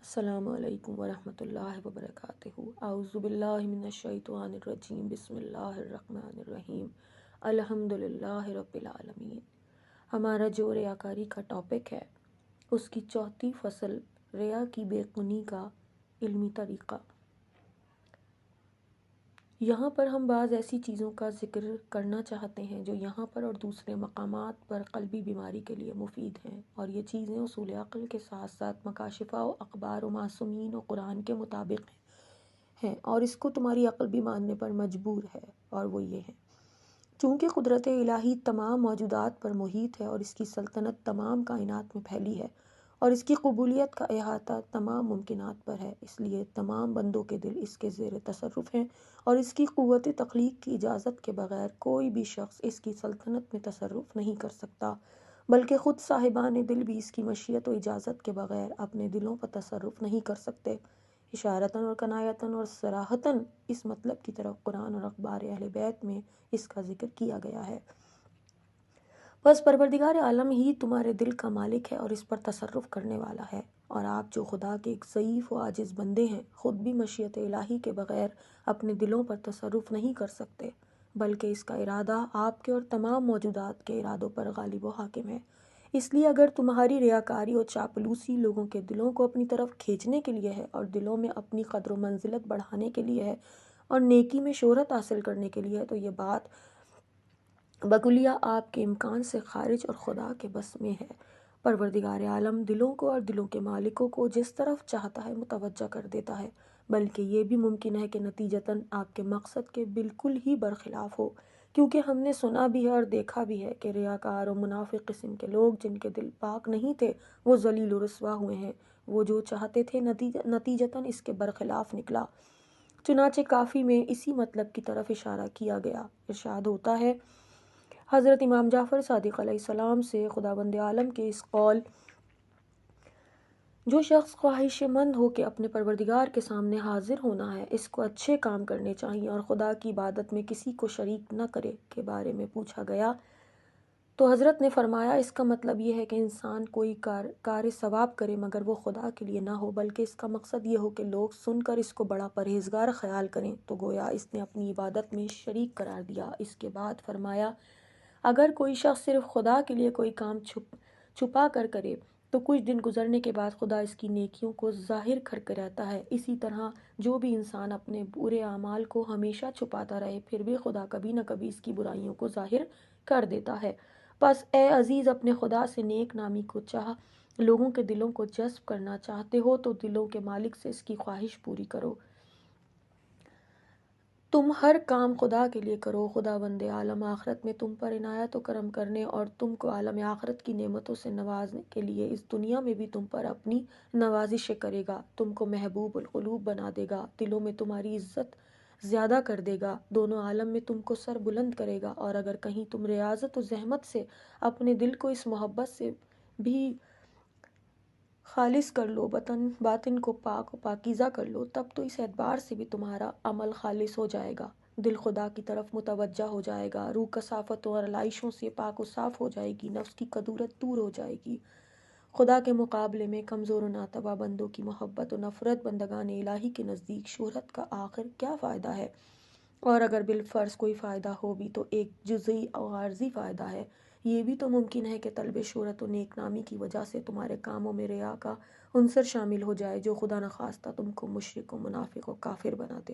السلام علیکم ورحمۃ اللہ وبرکاتہ۔ اعوذ باللہ من الشیطان الرجیم، بسم اللہ الرحمن الرحیم، الحمد للہ رب العالمین۔ ہمارا جو ریاکاری کا ٹاپک ہے اس کی چوتھی فصل، ریا کی بے خونی کا علمی طریقہ۔ یہاں پر ہم بعض ایسی چیزوں کا ذکر کرنا چاہتے ہیں جو یہاں پر اور دوسرے مقامات پر قلبی بیماری کے لیے مفید ہیں، اور یہ چیزیں اصول عقل کے ساتھ ساتھ مکاشفہ و اخبار و معصومین و قرآن کے مطابق ہیں، اور اس کو تمہاری عقل بھی ماننے پر مجبور ہے، اور وہ یہ ہے: چونکہ قدرت الہی تمام موجودات پر محیط ہے اور اس کی سلطنت تمام کائنات میں پھیلی ہے، اور اس کی قبولیت کا احاطہ تمام ممکنات پر ہے، اس لیے تمام بندوں کے دل اس کے زیر تصرف ہیں، اور اس کی قوت تخلیق کی اجازت کے بغیر کوئی بھی شخص اس کی سلطنت میں تصرف نہیں کر سکتا، بلکہ خود صاحبان دل بھی اس کی مشیت و اجازت کے بغیر اپنے دلوں پر تصرف نہیں کر سکتے۔ اشارتاً اور کنایتاً اور صراحتاً اس مطلب کی طرف قرآن اور اخبار اہل بیت میں اس کا ذکر کیا گیا ہے۔ بس پروردگار عالم ہی تمہارے دل کا مالک ہے اور اس پر تصرف کرنے والا ہے، اور آپ جو خدا کے ایک ضعیف و عاجز بندے ہیں، خود بھی مشیت الہی کے بغیر اپنے دلوں پر تصرف نہیں کر سکتے، بلکہ اس کا ارادہ آپ کے اور تمام موجودات کے ارادوں پر غالب و حاکم ہے۔ اس لیے اگر تمہاری ریاکاری اور چاپلوسی لوگوں کے دلوں کو اپنی طرف کھینچنے کے لیے ہے، اور دلوں میں اپنی قدر و منزلت بڑھانے کے لیے ہے، اور نیکی میں شہرت حاصل کرنے کے لیے ہے، تو یہ بات بکلیہ آپ کے امکان سے خارج اور خدا کے بس میں ہے۔ پروردگار عالم دلوں کو اور دلوں کے مالکوں کو جس طرف چاہتا ہے متوجہ کر دیتا ہے، بلکہ یہ بھی ممکن ہے کہ نتیجتاً آپ کے مقصد کے بالکل ہی برخلاف ہو، کیونکہ ہم نے سنا بھی ہے اور دیکھا بھی ہے کہ ریاکار اور منافق قسم کے لوگ جن کے دل پاک نہیں تھے وہ ذلیل و رسوا ہوئے ہیں۔ وہ جو چاہتے تھے نتیجتاً اس کے برخلاف نکلا۔ چنانچہ کافی میں اسی مطلب کی طرف اشارہ کیا گیا۔ ارشاد ہوتا ہے حضرت امام جعفر صادق علیہ السلام سے خداوند عالم کے اس قول: جو شخص خواہش مند ہو کہ اپنے پروردگار کے سامنے حاضر ہونا ہے، اس کو اچھے کام کرنے چاہیے اور خدا کی عبادت میں کسی کو شریک نہ کرے کے بارے میں پوچھا گیا تو حضرت نے فرمایا، اس کا مطلب یہ ہے کہ انسان کوئی کار ثواب کرے مگر وہ خدا کے لیے نہ ہو، بلکہ اس کا مقصد یہ ہو کہ لوگ سن کر اس کو بڑا پرہیزگار خیال کریں، تو گویا اس نے اپنی عبادت میں شریک قرار دیا۔ اس کے بعد فرمایا، اگر کوئی شخص صرف خدا کے لیے کوئی کام چھپا کر کرے تو کچھ دن گزرنے کے بعد خدا اس کی نیکیوں کو ظاہر کر کے رہتا ہے۔ اسی طرح جو بھی انسان اپنے برے اعمال کو ہمیشہ چھپاتا رہے، پھر بھی خدا کبھی نہ کبھی اس کی برائیوں کو ظاہر کر دیتا ہے۔ پس اے عزیز، اپنے خدا سے نیک نامی کو چاہ لوگوں کے دلوں کو جذب کرنا چاہتے ہو تو دلوں کے مالک سے اس کی خواہش پوری کرو۔ تم ہر کام خدا کے لیے کرو۔ خداوند عالم آخرت میں تم پر عنایت و کرم کرنے اور تم کو عالم آخرت کی نعمتوں سے نوازنے کے لیے اس دنیا میں بھی تم پر اپنی نوازشیں کرے گا، تم کو محبوب القلوب بنا دے گا، دلوں میں تمہاری عزت زیادہ کر دے گا، دونوں عالم میں تم کو سر بلند کرے گا، اور اگر کہیں تم ریاضت و زحمت سے اپنے دل کو اس محبت سے بھی خالص کر لو، باطن کو پاک و پاکیزہ کر لو، تب تو اس اعتبار سے بھی تمہارا عمل خالص ہو جائے گا، دل خدا کی طرف متوجہ ہو جائے گا، روح کثافتوں اور علائشوں سے پاک و صاف ہو جائے گی، نفس کی کدورت دور ہو جائے گی۔ خدا کے مقابلے میں کمزور و ناتواں بندوں کی محبت و نفرت بندگان الہی کے نزدیک شہرت کا آخر کیا فائدہ ہے؟ اور اگر بالفرض کوئی فائدہ ہو بھی تو ایک جزئی اور عارضی فائدہ ہے۔ یہ بھی تو ممکن ہے کہ طلب شہرت و نیک نامی کی وجہ سے تمہارے کاموں میں ریا کا عنصر شامل ہو جائے، جو خدا نخواستہ تم کو مشرک و منافق و کافر بنا دے۔